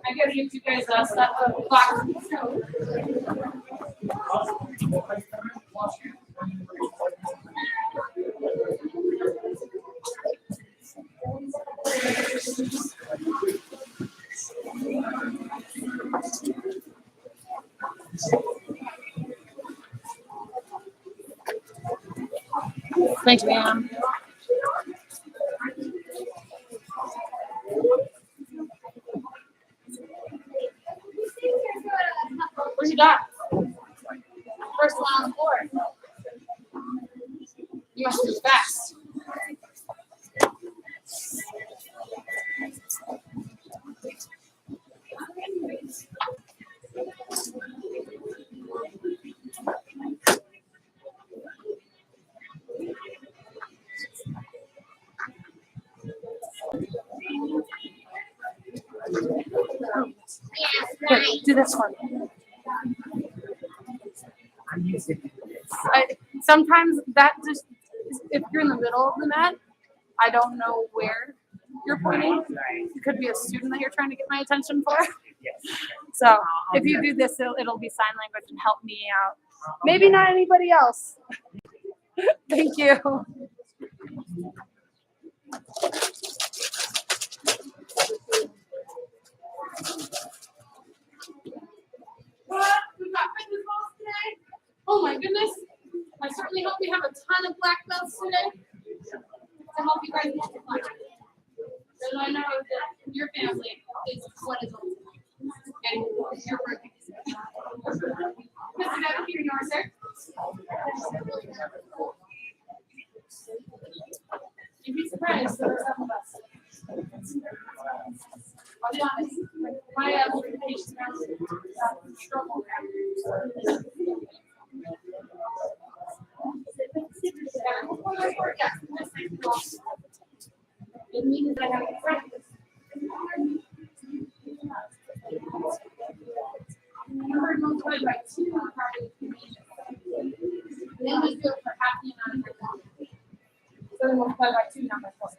I gotta give you guys a set of clock. Thanks, ma'am. What you got? First one on the board. You must do fast. Here, do this one. Sometimes that just, if you're in the middle of the mat, I don't know where you're pointing. It could be a student that you're trying to get my attention for. So if you do this, it'll be sign language and help me out. Maybe not anybody else. Thank you. We've got fitness balls today. Oh my goodness. I certainly hope we have a ton of black belts today to help you guys multiply. So I know that your family is what is ultimate. And your birthday. Mr. Devin, here you are, sir. You'd be surprised, there are some of us. I'll be honest, my patient struggle. It means I have to practice. You heard multiplied by 2 probably. Then we do it for half the amount of time. So we multiply by 2, not by 4.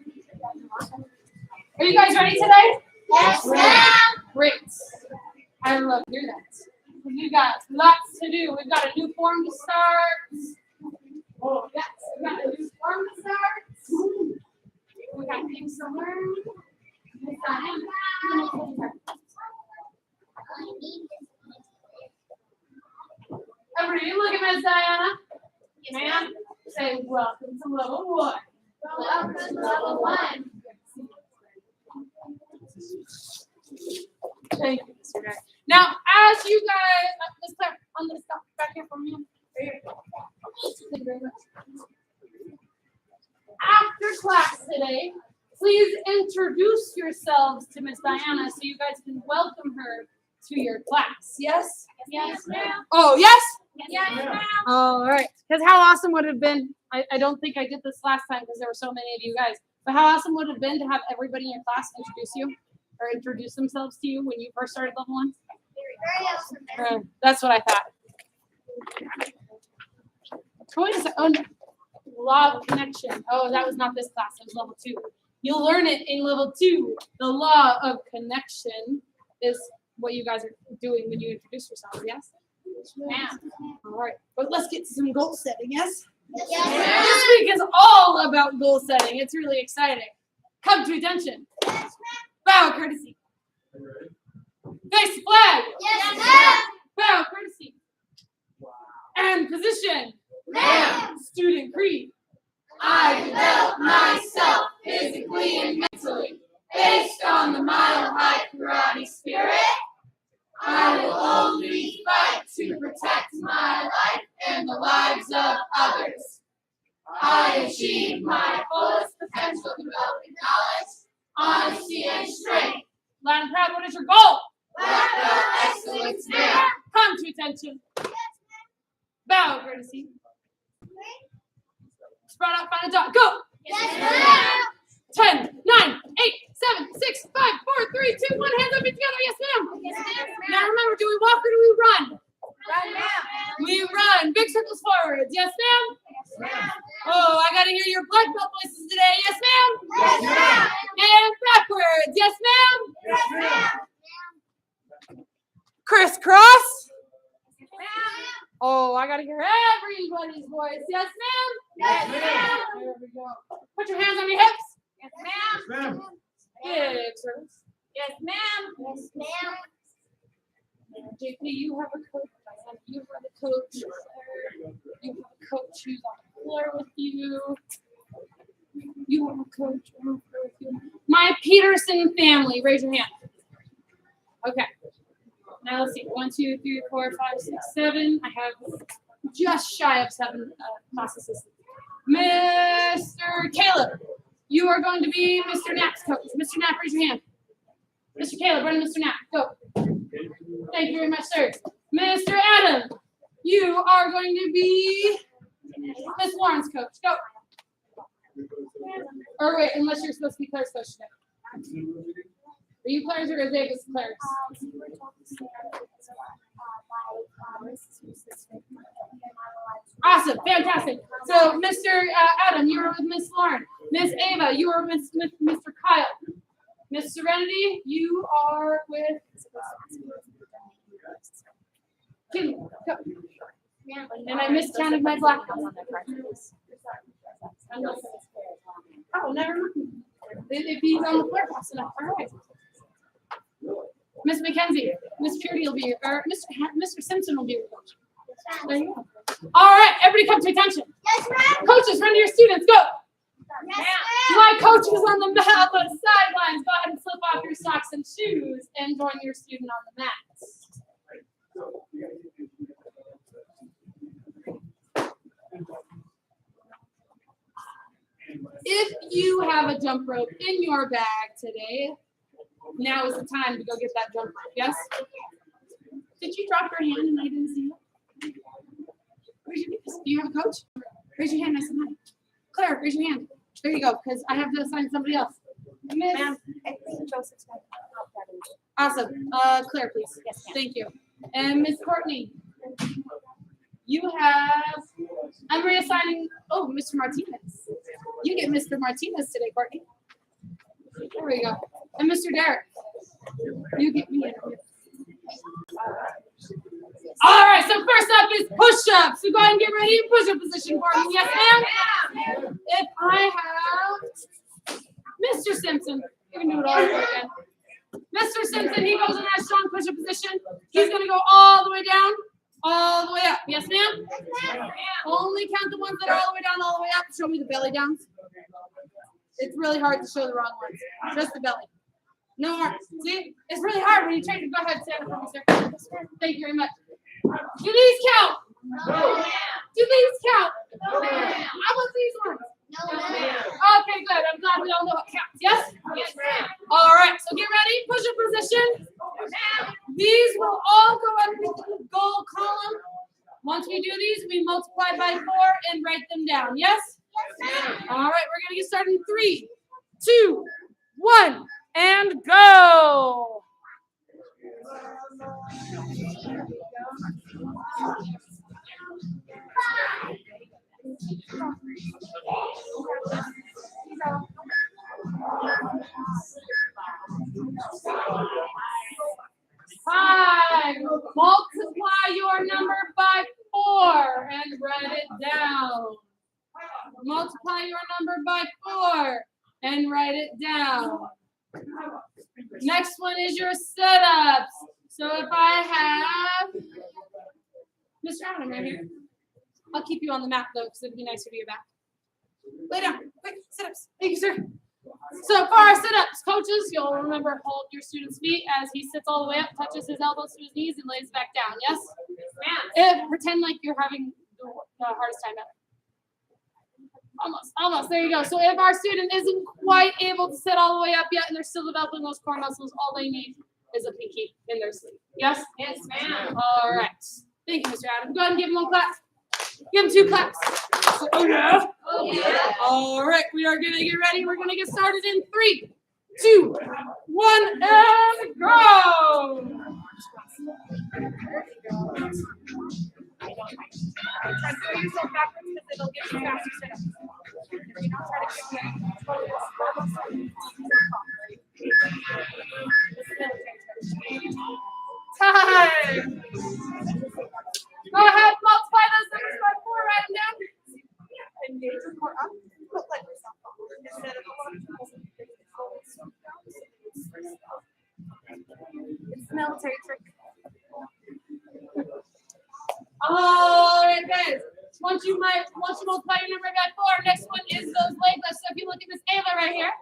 Are you guys ready today? Yes, ma'am. Great. I love hearing that. We've got lots to do. We've got a new form to start. Oh, yes, we've got a new form to start. We got things to learn. Everybody, look at Miss Diana. Ma'am, say welcome to level 1. Welcome to level 1. Thank you, Mr. Guy. Now, as you guys, Miss Claire, I'm going to stop back here for a minute. Thank you very much. After class today, please introduce yourselves to Miss Diana so you guys can welcome her to your class. Yes? Yes, ma'am. Oh, yes? Yes, ma'am. All right. Because how awesome would it have been? I don't think I did this last time because there were so many of you guys. But how awesome would it have been to have everybody in your class introduce you or introduce themselves to you when you first started level 1? Very awesome. That's what I thought. Toys own law of connection. Oh, that was not this class. It was level 2. You'll learn it in level 2. The law of connection is what you guys are doing when you introduce yourselves. Yes? Yes. All right. But let's get to some goal setting. Yes? Yes. This week is all about goal setting. It's really exciting. Come to attention. Yes, bow courtesy. Face the flag. Yes, ma'am. Bow courtesy. And position. Ma'am. Student creed. I develop myself physically and mentally based on the mile-high karate spirit. I will only fight to protect my life and the lives of others. I achieve my fullest potential developing knowledge, honesty, and strength. Loud and proud, what is your goal? Black belt excellence, ma'am. Come to attention. Bow, courtesy. Spread out, find a dot. Go. 10, 9, 8, 7, 6, 5, 4, 3, 2, 1. Hands up and together. Yes, ma'am. Now remember, do we walk or do we run? Run, ma'am. We run. Big circles forwards. Yes, ma'am. Oh, I gotta hear your black belt voices today. Yes, ma'am. And backwards. Yes, ma'am. Crisscross. Oh, I gotta hear everybody's voice. Yes, ma'am. There we go. Put your hands on your hips. Yes, ma'am. Big circles. Yes, ma'am. JP, you have a coach. You have a coach. You have a coach who's on the floor with you. You have a coach on the floor with you. My Peterson family, raise your hand. Okay. Now let's see. 1, 2, 3, 4, 5, 6, 7. I have just shy of 7 class assistants. Mr. Caleb, you are going to be Mr. Knapp's coach. Mr. Knapp, raise your hand. Mr. Caleb, run to Mr. Knapp. Go. Thank you very much, sir. Mr. Adam, you are going to be Miss Lauren's coach. Go. Or wait, unless you're supposed to be Claire's coach today. Are you Claire's or is Davis Claire's? Awesome, fantastic. So, Mr. Adam, you are with Miss Lauren. Miss Ava, you are with Mr. Kyle. Miss Serenity, you are with Kim. Go. And I miscounted my black belt. Oh, never mind. If he's on the floor fast enough. All right. Miss Mackenzie, Miss Purity will be or Mr. Simpson will be your coach. There you go. All right, everybody come to attention. Yes, ma'am. Coaches, run to your students. Go. Yes, ma'am. My coach is on the sidelines. Go ahead and slip off your socks and shoes and join your student on the mat. If you have a jump rope in your bag today, now is the time to go get that jump rope. Yes? Did you drop your hand and I didn't see it? Do you have a coach? Raise your hand nice and high. Claire, raise your hand. There you go, because I have to assign somebody else. Miss, Ma'am, I think Joseph's going to help that. awesome. Claire, please. Yes, ma'am. Thank you. And Miss Courtney, you have, I'm reassigning, Mr. Martinez. You get Mr. Martinez today, Courtney. There we go. And Mr. Derek, you get me in. All right, so first up is push-ups. So go ahead and get ready in push-up position for me. Yes, ma'am? If I have Mr. Simpson, you can do it all over again. Mr. Simpson, he goes in that strong push-up position. He's going to go all the way down, all the way up. Yes, ma'am? Only count the ones that are all the way down, all the way up. Show me the belly downs. It's really hard to show the wrong ones. Just the belly. No arms. See? It's really hard when you try to go ahead and stand up for me, sir. Thank you very much. Do these count? No, ma'am. Do these count? No, ma'am. How about these ones? No, ma'am. Okay, good. I'm glad we all know what counts. Yes? Yes, ma'am. All right, so get ready. Push-up position. These will all go underneath the goal column. Once we do these, we multiply by 4 and write them down. Yes? Yes, ma'am. All right, we're going to get started in 3, 2, 1, and go. Five. Multiply your number by 4 and write it down. Multiply your number by 4 and write it down. Next one is your setups. So if I have Mr. Adam right here, I'll keep you on the mat though, because it'd be nicer to your back. Lay down, quick, sit-ups. Thank you, sir. So for our sit-ups, coaches, you'll remember hold your student's feet as he sits all the way up, touches his elbows to his knees, and lays back down. Yes? Ma'am. Pretend like you're having the hardest time ever. Almost. There you go. So if our student isn't quite able to sit all the way up yet and they're still developing those core muscles, all they need is a pinky in their sleeve. Yes? Yes, ma'am. All right. Thank you, Mr. Adam. Go ahead and give him one clap. Give him 2 claps. Oh, yeah. Oh, yeah. All right. We are going to get ready. We're going to get started in 3, 2, 1, and go. Try to throw yourself backwards because it'll give you faster sit-ups. You don't try to time. Go ahead, multiply those numbers by 4, write them down. And raise your core up. Put like yourself up. Instead of it's a military trick. All right, guys. Once you multiply your number by 4, next one is those leg lifts. So if you look at Miss Ava right here,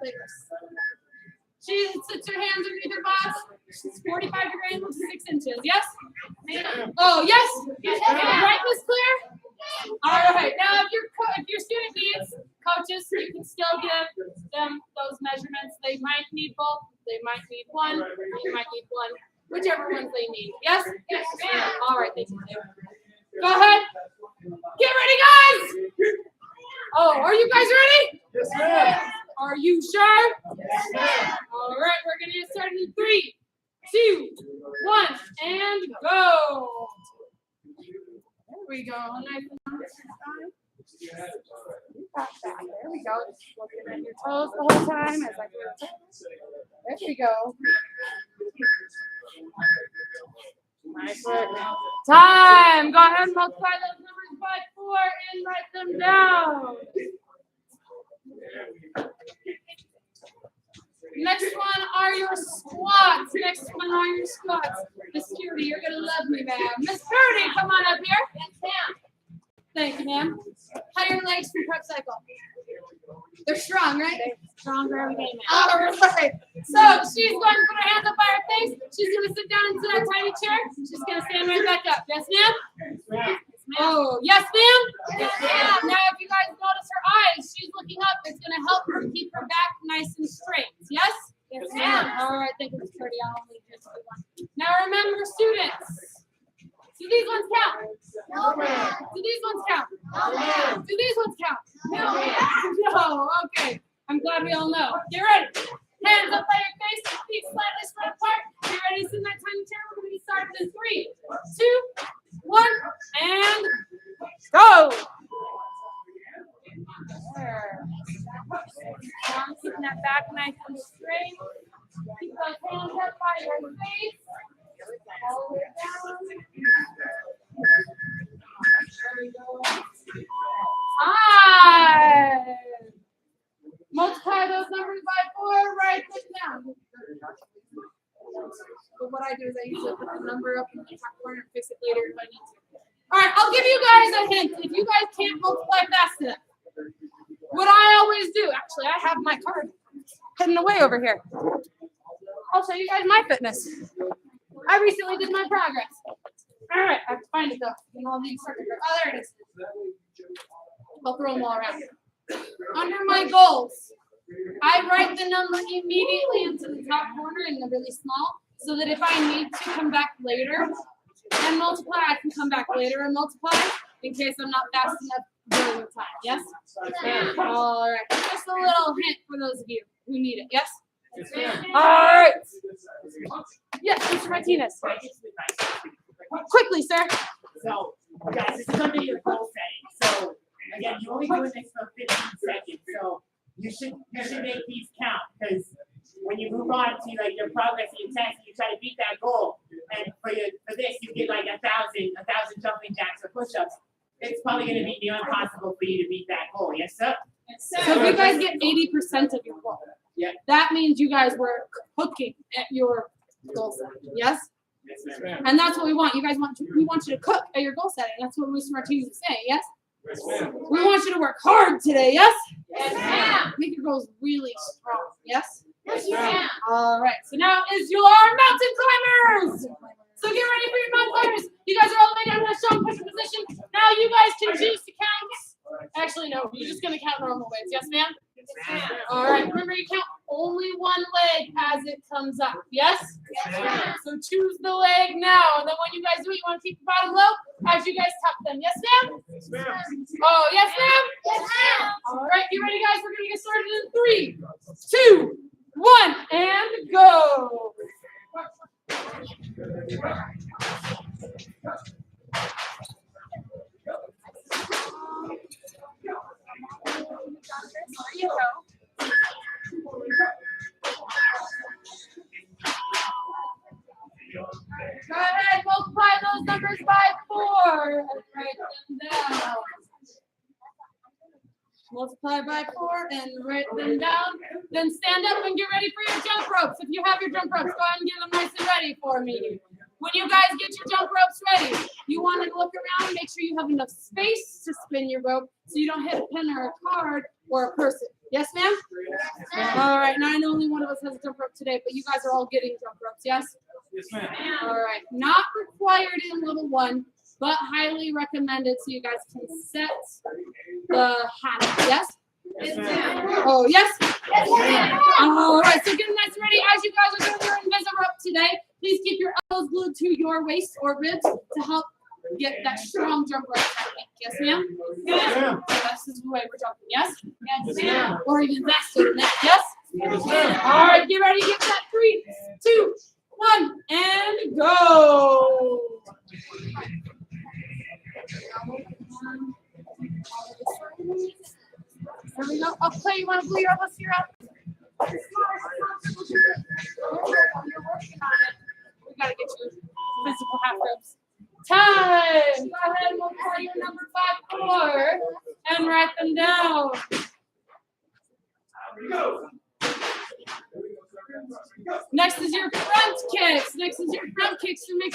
leg lifts. She sits her hands underneath her box. She's 45 degrees, 6 inches. Yes? Oh, yes? Right, Miss Claire? All right. Now, if your student needs coaches, you can still give them those measurements. They might need both. They might need one. You might need one. Whichever ones they need. Yes? Yes, ma'am. All right. Thank you. Go ahead. Get ready, guys. Oh, are you guys ready? Yes, ma'am. Are you sure? Yes, ma'am. All right. We're going to get started in 3, 2, 1, and go. There we go. Nice and there we go. Just looking at your toes the whole time as I go. There we go. Nice work. Time. Go ahead and multiply those numbers by 4 and write them down. Next one are your squats. Miss Purdy, you're going to love me, ma'am. Miss Purdy, come on up here. Yes, ma'am. Thank you, ma'am. How are your legs from prep cycle? They're strong, right? They're stronger every day, ma'am. All right. So she's going to put her hands up by her face. She's going to sit down into that tiny chair. She's going to stand right back up. Yes, ma'am? Oh, yes, ma'am? Yes, ma'am. Now, if you guys notice her eyes, she's looking up. It's going to help her keep her back nice and straight. Yes? Yes, ma'am. All right, thank you, Ms. Purdy. I'll only just do one. Now, remember, students, do these ones count? No, ma'am. Do these ones count? No, ma'am. Do these ones count? No, ma'am. No, okay. I'm glad we all know. Get ready. Hands up by your face, feet slightly spread apart. Get ready to sit in that tiny chair. We're going to get started in 3, 2, 1, and go. There. Keeping that back nice and straight. Keep those hands up by your face. All the way down. There we go. Hi. Multiply those numbers by 4, write them down. But what I do is I usually put the number up in the top corner and fix it later if I need to. All right, I'll give you guys a hint. If you guys can't multiply fast enough, what I always do, actually, I have my card hidden away over here. I'll show you guys my fitness. I recently did my progress. All right, I have to find it though. In all these circuits. Oh, there it is. I'll throw them all around. Under my goals, I write the number immediately into the top corner in the really small, so that if I need to come back later and multiply, I can come back later and multiply in case I'm not fast enough during the time. Yes? All right. Just a little hint for those of you who need it. Yes? All right. Yes, Mr. Martinez. Quickly, sir. So, guys, this is under your goal setting. So, again, you only doing this for 15 seconds. So, you should make these count, because when you move on to like your progress and your test, you try to beat that goal. And for this, you get like 1,000 jumping jacks or push-ups. It's probably going to be near impossible for you to beat that goal. Yes, sir? Yes, sir. So if you guys get 80% of your goal, yeah, that means you guys were cooking at your goal setting. Yes? Yes, ma'am. And that's what we want. We want you to cook at your goal setting. That's what Mr. Martinez is saying. Yes? Yes, ma'am. We want you to work hard today. Yes? Yes, ma'am. Make your goals really strong. Yes? Yes, ma'am. All right. So now is your mountain climbers. So get ready for your mountain climbers. You guys are all the way down in a strong push position. Now you guys can choose to count. Actually, no. You're just going to count normal ways. Yes, ma'am? Yes, ma'am. All right. Remember, you count only one leg as it comes up. Yes? So choose the leg now. And then when you guys do it, you want to keep the bottom low as you guys tuck them. Yes, ma'am? Oh, yes, ma'am? Yes, ma'am. All right, get ready, guys. We're going to get started in 3, 2, 1, and go. Go ahead, multiply those numbers by 4 and write them down. Multiply by 4 and write them down. Then stand up and get ready for your jump ropes. If you have your jump ropes, go ahead and get them nice and ready for me. When you guys get your jump ropes ready, you want to look around and make sure you have enough space to spin your rope so you don't hit a pin or a card or a person. Yes, ma'am? All right, now I know only one of us has a jump rope today, but you guys are all getting jump ropes, yes? Yes, ma'am. All right, not required in level 1, but highly recommended so you guys can set the habit, yes? Yes, ma'am. Oh, yes? Yes, ma'am. All right, so get nice and ready. As you guys are doing your invisible rope today, please keep your elbows glued to your waist or ribs to help get that strong jump rope technique. Yes, ma'am? Yes, ma'am. This is the way we're jumping, yes? Yes, ma'am. Or even faster than that, yes? Yes, ma'am. All right, get ready to get that 3, 2, 1, and go. Here we go. Oh, Clay, you want to glue your elbows to your elbows? You're working on it. We got to get you physical half ribs. Time. Go ahead and multiply your number by 4 and write them down. Next is your front kicks. So make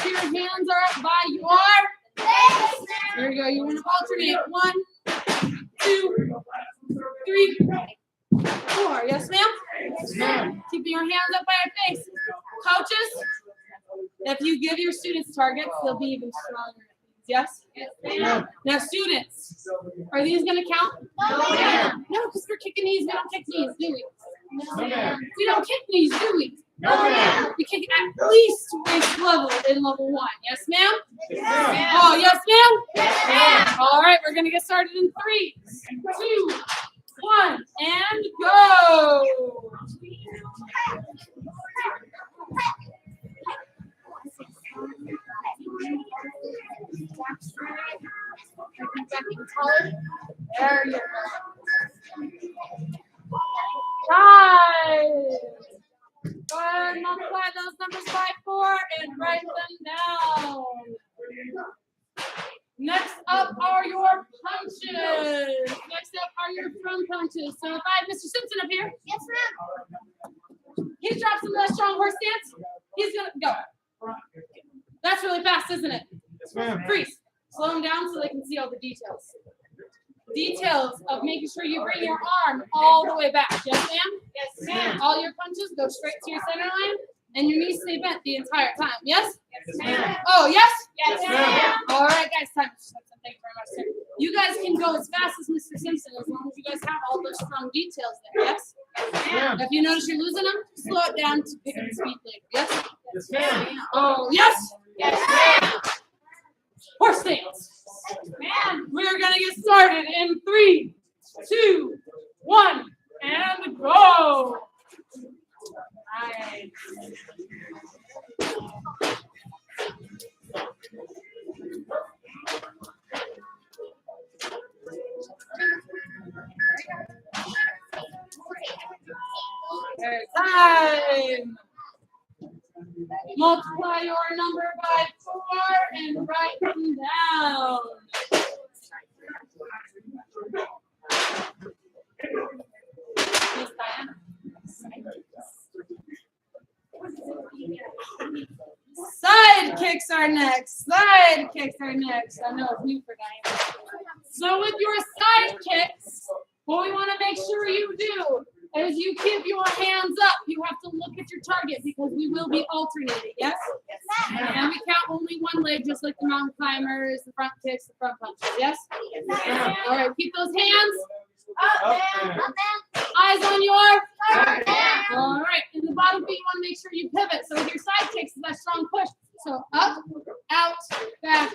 sure your hands are up by your. There you go. You want to alternate. 1, 2, 3, 4. Yes, ma'am? Yes, ma'am. Keeping your hands up by your face. Coaches, if you give your students targets, they'll be even stronger. Yes? Yes, ma'am. Now, students, are these going to count? No, ma'am. No, because we're kicking knees. We don't kick knees, do we? No, ma'am. We don't kick knees, do we? No, ma'am. We kick at least waist level in level 1. Yes, ma'am? Yes, ma'am. Oh, yes, ma'am? Yes, ma'am. All right, we're going to get started in 3, 2, 1, and go. There you go. Time. Go ahead and multiply those numbers by 4 and write them down. Next up are your punches. Next up are your front punches. So if I have Mr. Simpson up here, Yes, ma'am. he's dropped some of that strong horse stance. He's gonna go. That's really fast, isn't it? Yes, ma'am. Freeze. Slow him down so they can see all the details. Details of making sure you bring your arm all the way back. Yes, ma'am? Yes, ma'am. All your punches go straight to your center line, and your knees stay bent the entire time. Yes? Yes, ma'am. Oh, yes? Yes, Yes, ma'am. All right, guys. Time. Thank you very much, sir. You guys can go as fast as Mr. Simpson as long as you guys have all those strong details there. Yes? Ma'am. If you notice you're losing them, slow it down to pick up the speed later. Yes? Yes, ma'am. Oh, yes? Yes, ma'am. Horse stance. Ma'am. We're gonna get started in 3, 2, 1, and go. Nice. There's time. Multiply your number by 4 and write them down. Miss Diana. Sidekicks are next. Sidekicks are next. I know it's new for Diana. So with your sidekicks, what we want to make sure you do is you keep your hands up. You have to look at your target because we will be alternating. Yes? And we count only one leg, just like the mountain climbers, the front kicks, the front punches. Yes? All right. Keep those hands Up and Eyes on your. down. All right. In the bottom feet, you want to make sure you pivot. So with your side kicks, is that strong push. So up, out, back,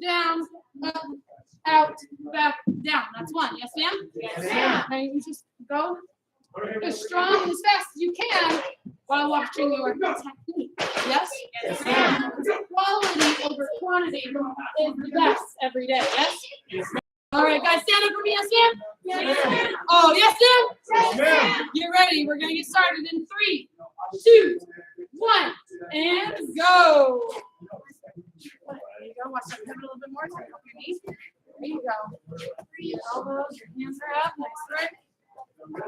down, up, out, back, down. That's one. Yes, ma'am? Yes, ma'am. And you just go as strong and as fast as you can while watching your technique. Yes? Yes, ma'am. Quality over quantity is the best every day. Yes? All right, guys, stand up for me. Yes, ma'am? Yes, ma'am. Oh, yes, ma'am? Yes, ma'am. Get ready. We're going to get started in 3, 2, 1, and go. There you go. Watch that pivot a little bit more. Turn up your knees. There you go. Your elbows, your hands are up. Nice, right?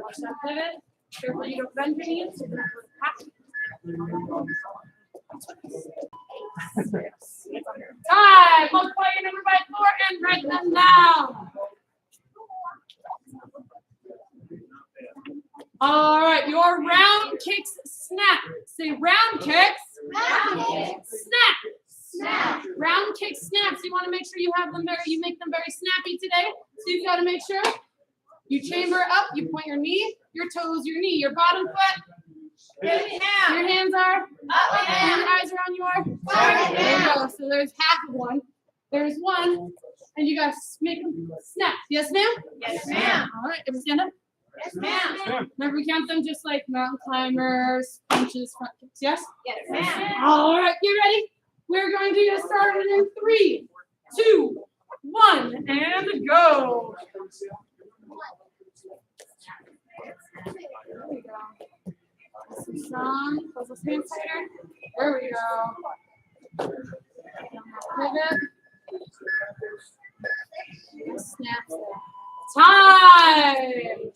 Watch that pivot. Careful you don't bend your knees. You're going to Time. Multiply your number by 4 and write them down. All right, your round kicks snap. Say round kicks. Round kicks. Snap. Snap. Round kick snaps. You want to make sure you have them you make them very snappy today. So you've got to make sure you chamber up, you point your knee, your toes, your knee, your bottom foot. Your hands are Up and and down. your eyes are on your. Forward There you down. go. So there's half of one. There's one, and you guys make them snap. Yes, ma'am? Yes, ma'am. All right, everyone stand up. Yes, ma'am. Remember, we count them just like mountain climbers, punches, front kicks. Yes? Yes, ma'am. All right, get ready. We're going to get started in 3, 2, 1, and go. There we go. Some strong. Close those hands tighter. There we go. Pivot. Snaps. Time.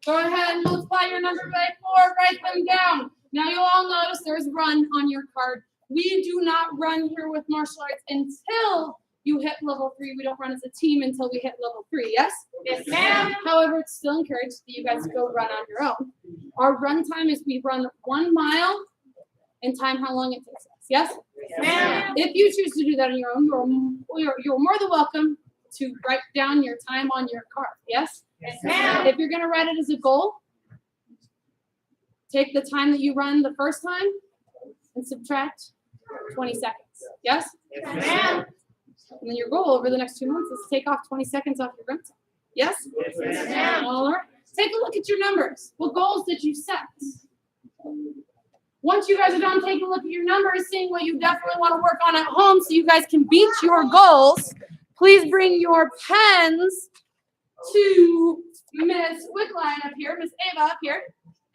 Go ahead and multiply your number by 4. Write them down. Now you all notice there's run on your card. We do not run here with martial arts until you hit level 3. We don't run as a team until we hit level 3. Yes? Yes, ma'am. However, it's still encouraged that you guys go run on your own. Our run time is we run 1 mile and time how long it takes us. Yes? Yes, ma'am. If you choose to do that on your own, you're more than welcome to write down your time on your card. Yes? Yes, ma'am. If you're going to write it as a goal, take the time that you run the first time and subtract 20 seconds. Yes? Yes, ma'am. And then your goal over the next 2 months is to take off 20 seconds off your run time. Yes? Yes, ma'am. All right. Take a look at your numbers. What goals did you set? Once you guys are done taking a look at your numbers, seeing what you definitely want to work on at home so you guys can beat your goals, please bring your pens to Miss Wickline up here, Miss Ava up here,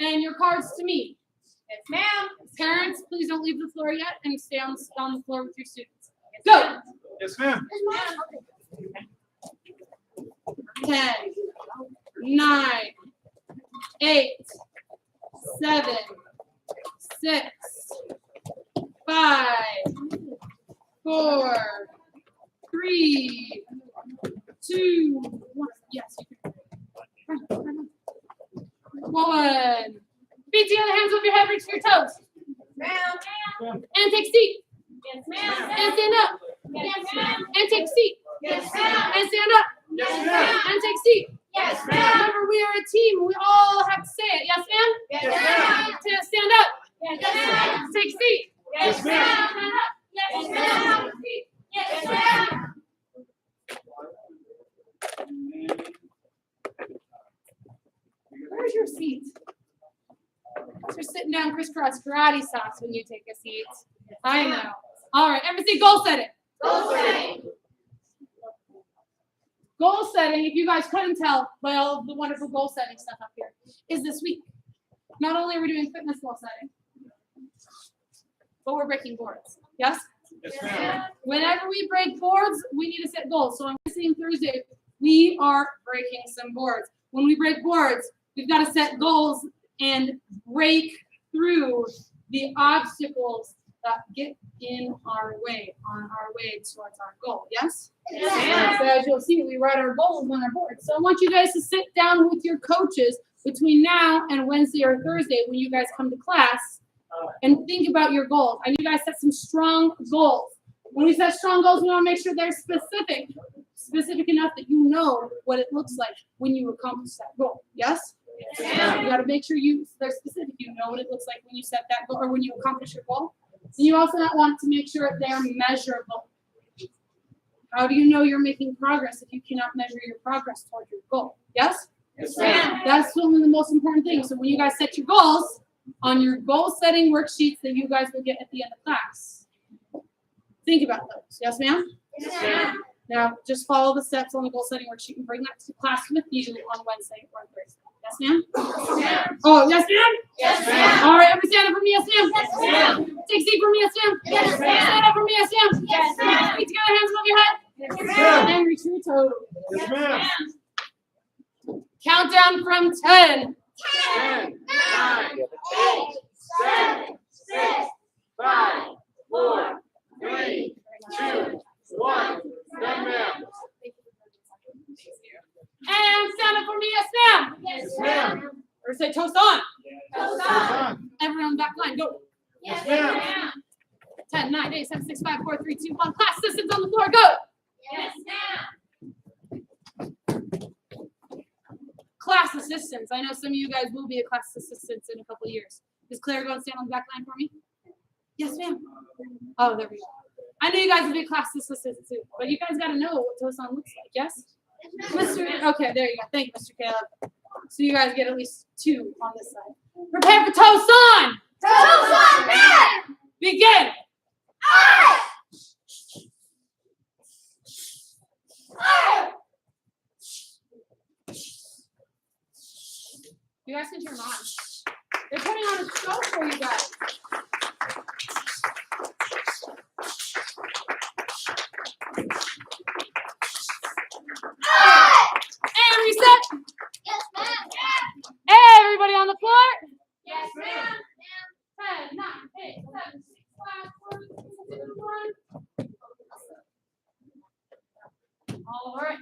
and your cards to me. Yes, ma'am. Parents, please don't leave the floor yet and stay on the floor with your students. Go! yes, ma'am. 10, 9, 8, 7, 6, 5, 4, 3, 2, 1. Yes, you can. Run. 1. Feet together, hands over your head, reach for your toes. Ma'am. And take a seat. Yes, ma'am. And stand up. Yes, ma'am. And take a seat. Yes, ma'am. And stand up. Yes, ma'am. And take a seat. Yes, ma'am. Remember, we are a team. We all have to say it. Yes, ma'am? Yes, ma'am. Stand up. Yes, ma'am. Take a seat. Yes, ma'am. Stand up. Yes, ma'am. Yes, ma'am. Where's your seat? You're sitting down crisscross karate socks when you take a seat. I know. All right, everybody goal setting. Goal setting. Goal setting, if you guys couldn't tell by all of the wonderful goal setting stuff up here, is this week. Not only are we doing fitness goal setting, but we're breaking boards. Yes? Yes, ma'am. Whenever we break boards, we need to set goals. So on Wednesday and Thursday, we are breaking some boards. When we break boards, we've got to set goals and break through the obstacles that get in our way, on our way towards our goal. Yes? Yes, ma'am. So as you'll see, we write our goals on our board. So I want you guys to sit down with your coaches between now and Wednesday or Thursday when you guys come to class and think about your goals. I need you guys set some strong goals. When we set strong goals, we want to make sure they're specific. specific enough that you know what it looks like when you accomplish that goal. Yes? Yes. You got to make sure they're specific. You know what it looks like when you set that goal or when you accomplish your goal. And you also want to make sure they're measurable. How do you know you're making progress if you cannot measure your progress toward your goal? Yes? Yes, ma'am. That's one of the most important things. So when you guys set your goals on your goal setting worksheets that you guys will get at the end of class, think about those. Yes, ma'am? Yes, ma'am. Now just follow the steps on the goal setting worksheet and bring that to class with you on Wednesday or Thursday. Yes, ma'am? Yes, ma'am. Oh, yes, ma'am? Yes, ma'am. All right, everybody stand up for me, yes, ma'am? Yes, ma'am. Take a seat for me, yes, ma'am? Yes, ma'am. Stand up for me, yes, ma'am? Yes, ma'am. Feet together, hands above your head. Yes, ma'am. And reach your toe. Yes, ma'am. Countdown from 10. 10, 9, 8, 7, 6, 5, 4, 3, 2, 1. Done, ma'am. And stand up for me, yes, ma'am? Yes, ma'am. Or say toast on. Toast Toast on. on. Everyone back line, go. Yes, ma'am. ma'am. 10, 9, 8, 7, 6, 5, 4, 3, 2, 1. Class assistants on the floor, go. Yes, ma'am. Class assistants. I know some of you guys will be a class assistant in a couple of years. Is Claire going to stand on the back line for me? Yes, ma'am. Oh, there we go. I know you guys will be class assistants too, but you guys got to know what toast on looks like, yes? Mr. Okay, there you go. Thank you, Mr. Caleb. So you guys get at least 2 on this side. Prepare for toast on. Toast on, ma'am. Begin. You guys can turn on. They're putting on a show for you guys. And reset. Yes, ma'am. Everybody on the floor. Yes, ma'am. 10, 9, 8, 7, 6, 5, 4, 3, 2, 1. All right.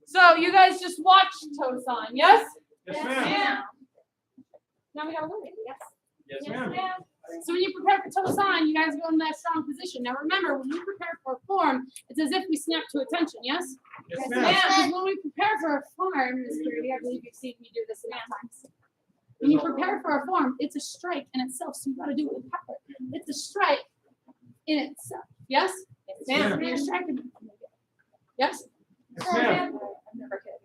So you guys just watched toast on, yes? Yes, ma'am. Now we gotta learn it, yes? Yes, ma'am. So when you prepare for toast on, you guys go in that strong position. Now remember, when we prepare for a form, it's as if we snap to attention, yes? Yes, ma'am. ma'am. Because when we prepare for a form, Ms. Purdy, I believe you've seen me do this in times. When you prepare for a form, it's a strike in itself, so you gotta do it with power. It's a strike in itself, yes? Yes, ma'am. You're striking. Yes? Yes, ma'am. I'm never kidding.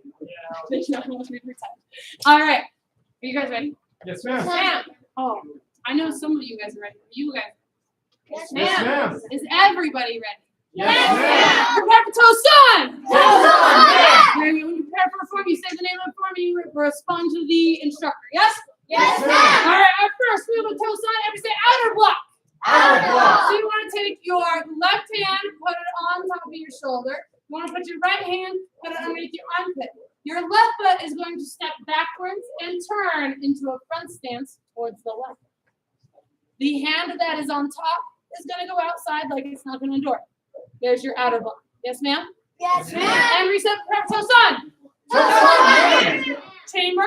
All right. Are you guys ready? Yes, ma'am. Ma'am. Oh, I know some of you guys are ready. You guys. Yes, Yes, ma'am. Is everybody ready? Yes, ma'am. Prepare for toast on. Toast on, ma'am. When you prepare for a form, you say the name of the form and you respond to the instructor. Yes? Yes, All ma'am. right. At first, we will toast on. Everybody say outer block. Outer block. So you want to take your left hand, put it on top of your shoulder. You want to put your right hand, put it underneath your armpit. Your left foot is going to step backwards and turn into a front stance towards the left. The hand that is on top is going to go outside like it's not going to endure. There's your outer block. Yes, ma'am? Yes, ma'am. And reset, prep, toast on. Toast on, ma'am. Chamber.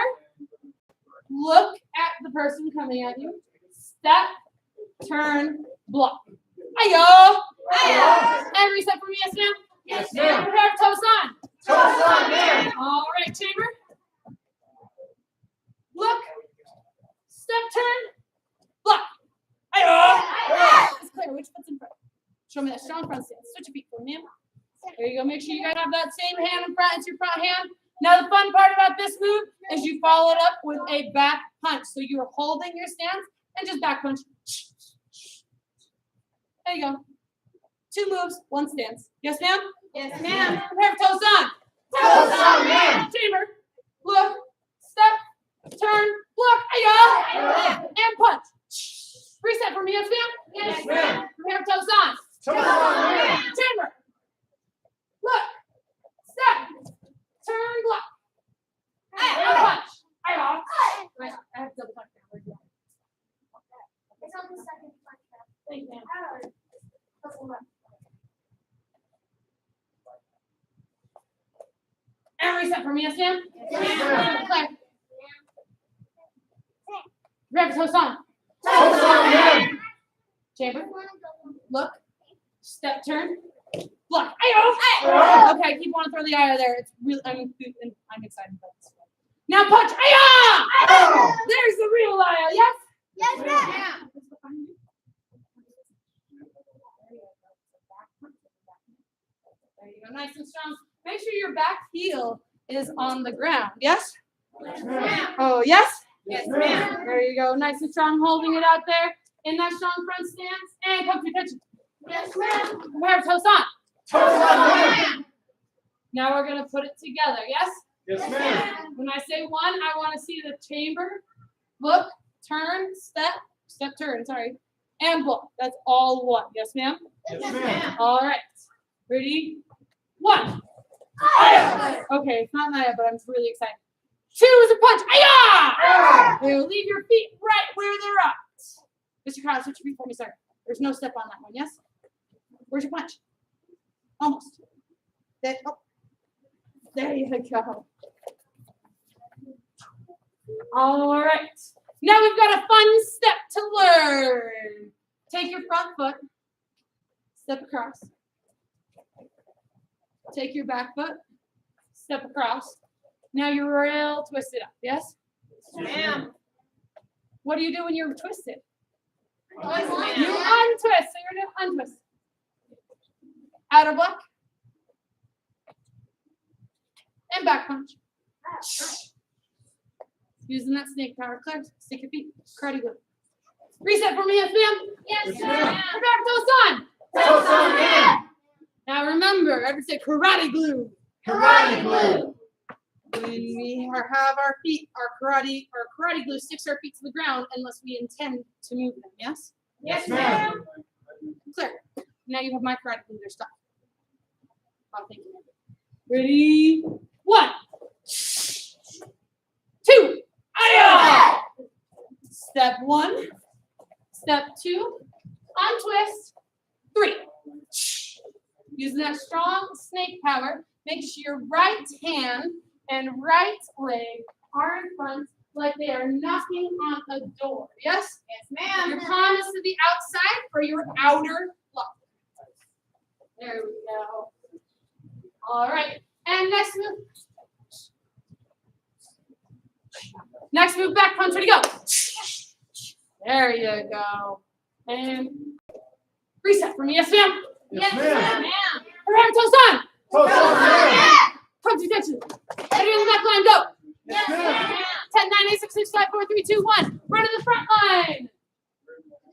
Look at the person coming at you. Step, turn, block. Ayo. Ayo. And reset for me, yes, ma'am? Yes, And ma'am. prepare for toast on. Toast on, ma'am. All right, chamber. Look. Step, turn, block. Ayo. It's clear. Which foot's in front? Show me that strong front stance. Switch your feet for me. There you go. Make sure you guys have that same hand in front. It's your front hand. Now, the fun part about this move is you follow it up with a back punch. So you're holding your stance and just back punch. There you go. 2 moves, 1 stance. Yes, ma'am? Yes, ma'am. Prepare for toast on. Toast on, ma'am. Chamber. Look. Step. Turn. Block. Ayo. And punch. Reset for me, yes, ma'am? Yes, ma'am. Prepare for toast on. Toast on, ma'am. Chamber. Look. Step. Turn. Block. And punch. Ayo. Wait, I have to double punch now. Where'd you go? It's on the second punch now. Thank you, ma'am. And reset for me, yes, ma'am? Yes, ma'am. Claire. Prepare for toast on. Toast on, ma'am. Chamber. Look. Step turn. block. Ayo! Okay, keep on throw the eye there. It's really, I'm excited about this one. Now punch. Ayo! There's the real eye. Yes? Yes, ma'am. There you go. Nice and strong. Make sure your back heel is on the ground. Yes? Yes, ma'am. Oh, yes? Yes, ma'am. There you go. Nice and strong, holding it out there in that strong front stance. And come to attention. Yes, ma'am. Prepare toes on. Toes on, ma'am. Now we're going to put it together. Yes? Yes, ma'am. When I say one, I want to see the chamber. Look, turn, step, turn, sorry. And block. That's all one. Yes, ma'am? Yes, ma'am. All right. Ready? One. Aya! Okay, it's not Naya, but I'm really excited. Two is a punch. Aya! Now leave your feet right where they're at. Mr. Krause, switch your feet for me, sir. There's no step on that one, yes? Where's your punch? Almost. There you go. All right. Now we've got a fun step to learn. Take your front foot, step across. Take your back foot, step across. Now you're real twisted up, yes? Ma'am. What do you do when you're twisted? You Yes, ma'am. untwist, so you're gonna untwist. Outer block. And back punch. Using that snake power. Claire, stick your feet. Karate glue. Reset for me, yes, ma'am? Yes, ma'am. We're back to on. Toes on, ma'am. Now remember, I would say karate glue. Karate glue. When we have our feet, our karate glue sticks our feet to the ground unless we intend to move them, yes? Yes, ma'am. ma'am. Clear. Now you have my karate glue, they're stuck. Oh, thank you. Ready? One. Two. Aya! Step one. Step two. Untwist. Three. Using that strong snake power, make sure your right hand and right leg are in front like they are knocking on a door. Yes? Yes, ma'am. Your palm is to the outside for your outer block. There we go. All right. And next move. Next move, back punch. Ready, go. There you go. And reset for me. Yes, ma'am. Yes, ma'am. Prepare, toes on. Toes on, ma'am. Come to attention. Ready on the back line, go. Yes, ma'am. 10, 9, 8, 6, 5, 4, 3, 2, 1. Run to the front line.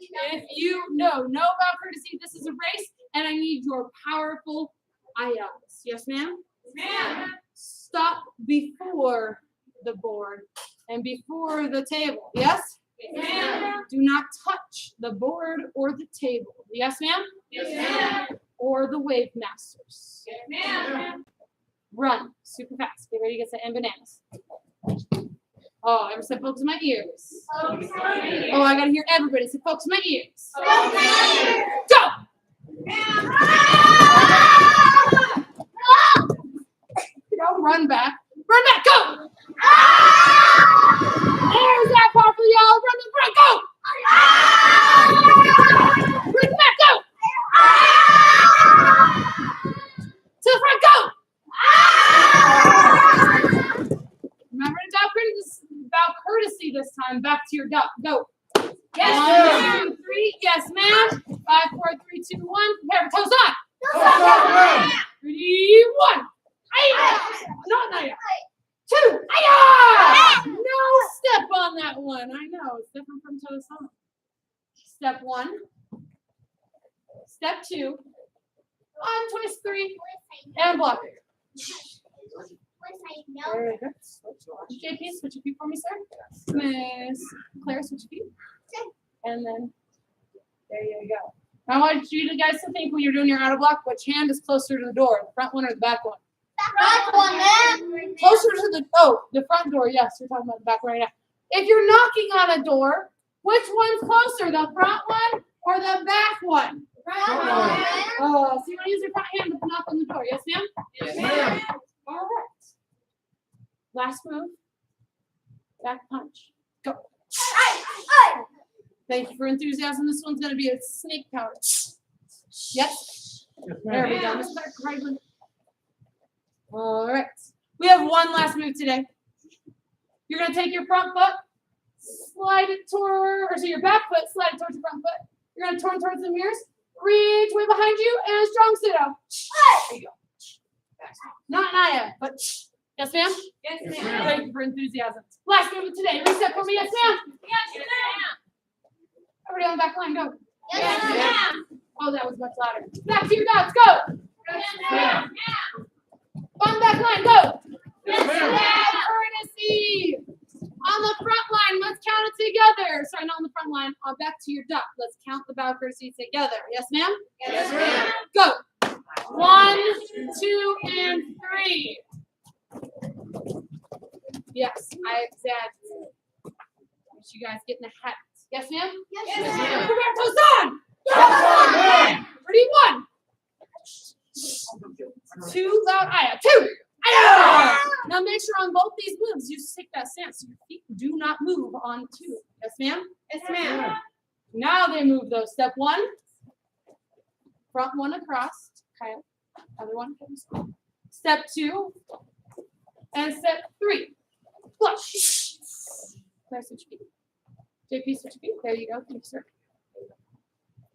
If you know about courtesy, this is a race, and I need your powerful ayahs. Yes, ma'am? Ma'am. Stop before the board and before the table. Yes? Ma'am. Do not touch the board or the table. Yes, ma'am? Yes, ma'am. Or the wave masters. Yes, ma'am. Run super fast. Get ready to get set and bananas. Oh, I said focus my ears. Oh, I gotta hear everybody. So focus my ears. Go! Don't run back. Run back, go! There's that part for y'all. Run to the front, go! Run back, go! To the front, go! Remember to about courtesy this time. Back to your duck. Go. Yes, 1, 2, 3. Yes, ma'am. 5, 4, 3, 2, 1. Prepare for toes on. Toes on, ma'am. Ready? 1. Aya. Not Naya. 2. Aya. No step on that one. I know. It's different from toes on. Step 1. Step 2. Untwist 3. And block it. Very good. JP, switch your feet for me, sir. Miss Claire, switch your feet. And then, there you go. I want you guys to think when you're doing your outer block, which hand is closer to the door, the front one or the back one? Front one, ma'am. Closer to the front door, yes, we're talking about the back right now. If you're knocking on a door, which one's closer, the front one or the back one? Front one. Oh, so you want to use your front hand to knock on the door, yes, ma'am? Yes, ma'am. All right. Last move. Back punch. Go. Thank you for enthusiasm. This one's going to be a snake power. Yes. Yes, There we ma'am. go. Mr. Craigland. All right. We have one last move today. You're going to take your front foot, slide it toward, or so your back foot, slide it towards your front foot. You're going to turn towards the mirrors, reach way behind you, and strong sit out. There you go. Not Naya, but yes, ma'am? Yes, Yes, ma'am. ma'am. Thank you for enthusiasm. Last move of today. Reset for me. Yes, ma'am? Yes, ma'am. Everybody on the back line, go. Yes, ma'am. Oh, that was much louder. Back to your dots, go. Yes, ma'am. On the back line, go. Yes, ma'am. Courtesy. On the front line, let's count it together. Sorry, not on the front line. Back to your dot. Let's count the bow courtesy together. Yes, ma'am? Yes, ma'am. Go. 1, 2, and 3. Yes, I exaggerated. Wish you guys get in the habit. Yes, ma'am? Yes, ma'am. Roberto's on. Yes, ma'am. Ready? 1. 2, loud Aya. 2. Aya. Now make sure on both these moves you stick that stance so your feet do not move on 2. Yes, ma'am? Yes, ma'am. Now they move those. Step 1. Front one across. Okay. Other one comes. Step 2. And step 3. Flush. Claire, switch feet. JP, switch feet. There you go. Thank you, sir.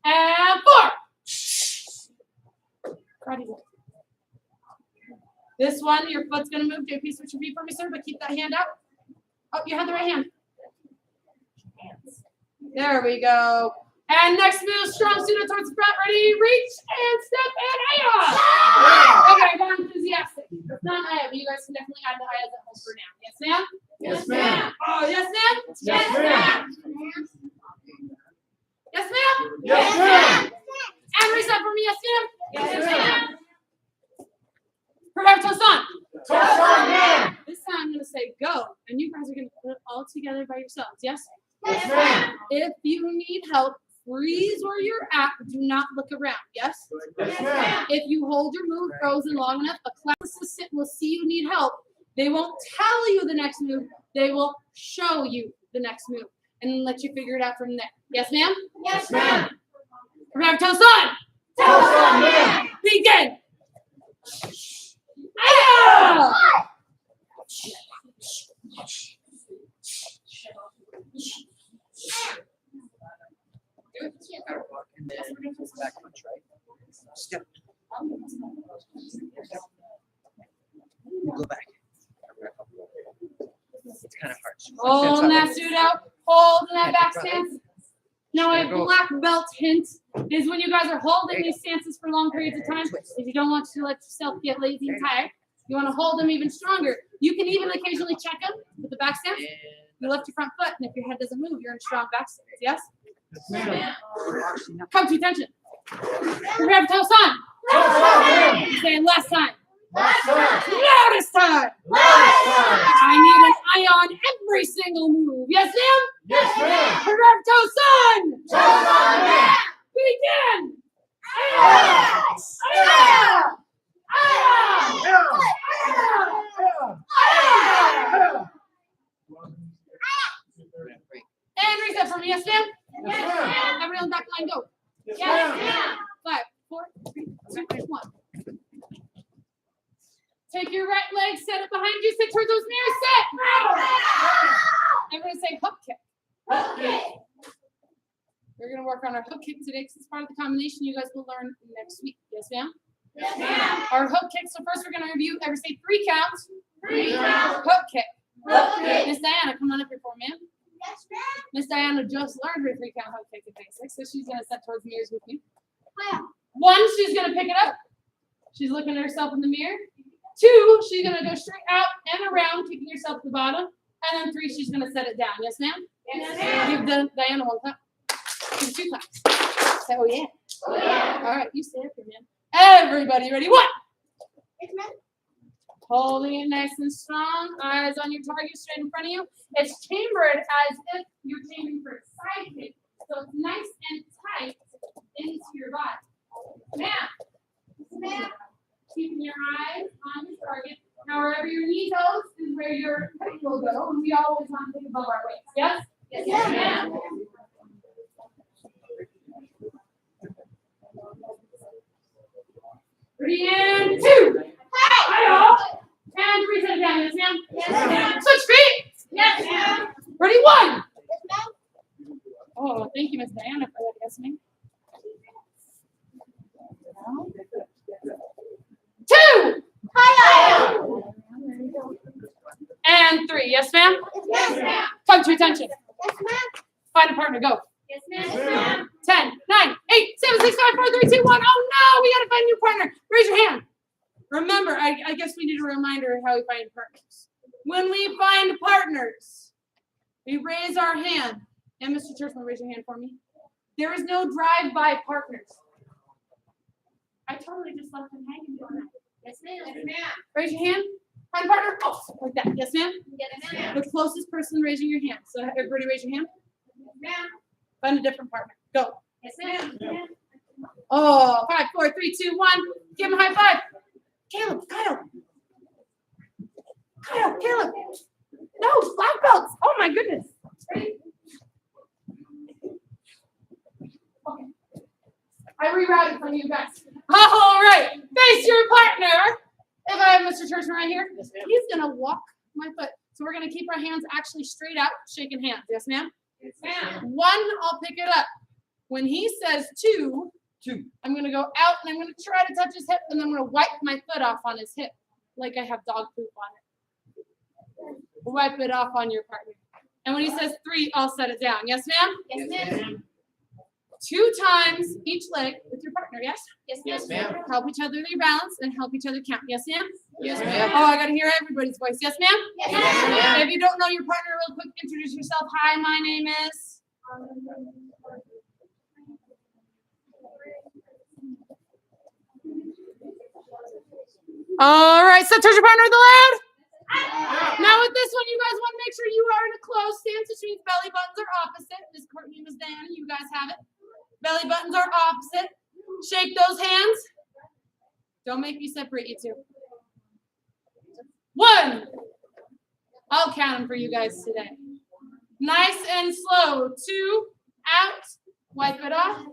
And 4. Righty. This one, your foot's going to move. JP, switch your feet for me, sir, but keep that hand out. Oh, you have the right hand. There we go. And next move, strong suited towards the front. Ready, reach, and step, and Aya. Okay, not enthusiastic. It's not Aya, but you guys can definitely add the Ayas at home for now. Yes, ma'am? Yes, ma'am. Oh, yes, ma'am? Yes, ma'am. Yes, ma'am? Yes, ma'am. And reset for me, yes, ma'am? Yes, ma'am. Prepare toast on. Toast on, ma'am. This time I'm going to say go, and you guys are going to put it all together by yourselves, yes? Yes, ma'am. If you need help, freeze where you're at. Do not look around, yes? Yes, ma'am. If you hold your move frozen long enough, a class assistant will see you need help. They won't tell you the next move. They will show you the next move and let you figure it out from there. Yes, ma'am? Yes, ma'am. Prepare toast on. Toast on, ma'am. Begin. Aya! And then back punch, right? Step. You go back. It's kind of hard. Holding that suit out. Holding that back stance. Now, a black belt hint is when you guys are holding these stances for long periods of time. If you don't want to let yourself get lazy and tired, you want to hold them even stronger. You can even occasionally check them with the back stance. You lift your front foot, and if your head doesn't move, you're in strong back stance. Yes? Yes, ma'am. Come to attention. Prepare for toast on. Toast on, ma'am. Say it last time. Last time. Loudest time. Last time. I need an eye on every single move. Yes, ma'am? Yes, ma'am. Prepare for toast on. Toast on, ma'am. Begin. Aya! Aya! Yeah. Yeah. And reset for me. Yes, ma'am? Yes, ma'am. Everyone back line, go. Yes, Yes, ma'am. ma'am. 5, 4, 3, 2, 1. Take your right leg, set it behind you, sit towards those mirrors, set. Everyone say hook kick. Okay. We're going to work on our hook kick today because it's part of the combination you guys will learn next week. Yes, ma'am? Yes, ma'am. Our hook kick. So first we're going to review, every say 3 counts. 3 counts. Hook kick. Okay. Miss Diana, come on up here for me, ma'am. Yes, ma'am. Miss Diana just learned her 3 count hook kick at basics, so she's going to set towards mirrors with me. Wow. 1, she's going to pick it up. She's looking at herself in the mirror. 2, she's going to go straight out and around, kicking herself at the bottom. And then 3, she's going to set it down. Yes, ma'am? Yes, ma'am. Give Diana 1 clap. Give 2 claps. Say, oh, yeah. Oh, yeah. All right, you stay up here, man. Everybody ready? 1. Yes, ma'am. Holding it nice and strong. Eyes on your target straight in front of you. It's chambered as if you're chambering for a side kick. So it's nice and tight into your body. Now, Ma'am. keeping your eyes on your target. Now, wherever your knee goes is where your foot will go. And we always want to think above our waist. Yes? Yes, ma'am. Ready, and 2. Hi-yo. And reset again, yes, ma'am? Yes, ma'am. Switch feet. Yes, ma'am. Ready, 1. Yes, ma'am. Oh, thank you, Miss Diana, for that, yes, ma'am. 2. Hi-yo. And 3, yes, ma'am? Yes, ma'am. Come to attention. Yes, ma'am. Find a partner, go. Yes, ma'am. 10, 9, 8, 7, 6, 5, 4, 3, 2, 1. Oh no, we gotta find a new partner. Raise your hand. Remember, I guess we need a reminder of how we find partners. When we find partners, we raise our hand. And Mr. Churchman, raise your hand for me. There is no drive-by partners. I totally just left him hanging doing that. Yes, ma'am. Yes, ma'am. Raise your hand. Find a partner. Oh, like that. Yes, ma'am? Yes, ma'am. The closest person raising your hand. So everybody raise your hand. Yes, ma'am. Find a different partner. Go. Yes, ma'am. Oh, 5, 4, 3, 2, 1. Give him a high five. Caleb, Kyle. Caleb. No, black belts. Oh my goodness. Ready? Okay. I rerouted from you guys. All right. Face your partner. If I have Mr. Churchman right here, he's going to walk my foot. So we're going to keep our hands actually straight out, shaking hands. Yes, ma'am? Yes, ma'am. 1, I'll pick it up. When he says 2, I'm going to go out and I'm going to try to touch his hip and then I'm going to wipe my foot off on his hip like I have dog poop on it. Wipe it off on your partner. And when he says 3, I'll set it down. Yes, ma'am? Yes, ma'am. 2 times each leg with your partner. Yes? Yes, ma'am. Help each other with your balance and help each other count. Yes, ma'am? Yes, ma'am. Oh, I got to hear everybody's voice. Yes, ma'am? Yes, Yes, ma'am. If you don't know your partner, real quick, introduce yourself. Hi, my name is. All right, so touch your partner with the loud. Now with this one, you guys want to make sure you are in a closed stance, which means belly buttons are opposite. Miss Courtney, Miss Diana, you guys have it. Belly buttons are opposite. Shake those hands. Don't make me separate you two. 1. I'll count them for you guys today. Nice and slow. 2, out. Wipe it off.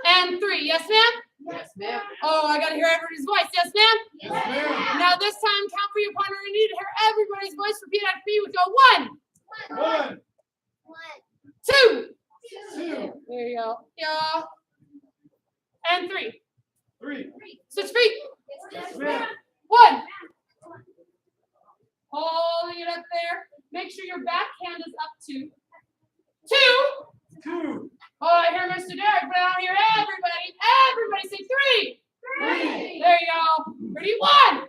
And 3. Yes, ma'am? Yes, ma'am. Oh, I got to hear everybody's voice. Yes, ma'am? Yes, ma'am. Now this time, count for your partner. I need to hear everybody's voice. Repeat after me. We go 1, 2. There you go. Yeah. And 3. Switch feet. Yes, ma'am. 1. Holding it up there. Make sure your back hand is up to 2. Oh, I hear Mr. Derek, but I don't hear everybody. Everybody say 3. There you go. Ready? 1.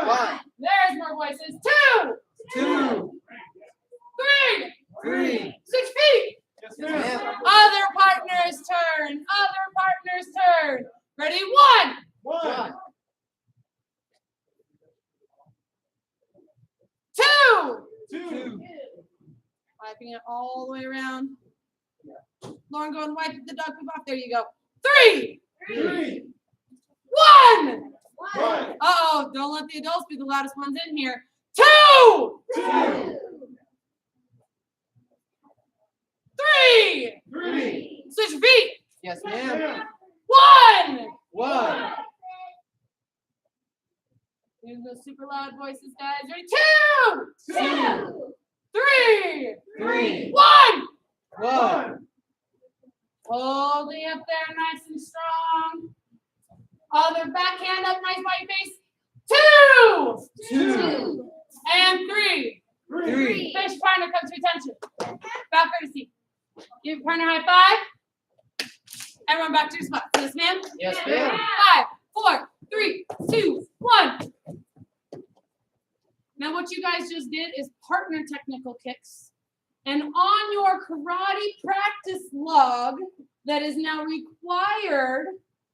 1, There's more voices. 2. 2, 3. 3. Switch feet. Yes, ma'am. Other partner's turn. Other partner's turn. Ready? 1. 1, 2. 2. Wiping it all the way around. Lauren, go and wipe the dog poop off. There you go. 3. 1. Uh-oh, don't let the adults be the loudest ones in here. 2. 3. Switch your feet. Yes, ma'am. 1. 1, Here's those super loud voices, guys. Ready? 2. 2. 3. 3. 1. 1. Holding up there nice and strong. Other backhand up nice by your face. 2. 2. And 3. 3. Finish your partner, come to attention. Bow courtesy. Give your partner a high five. Everyone back to your spot. Yes, ma'am? Yes, ma'am. 5, 4, 3, 2, 1. Now what you guys just did is partner technical kicks. And on your karate practice log that is now required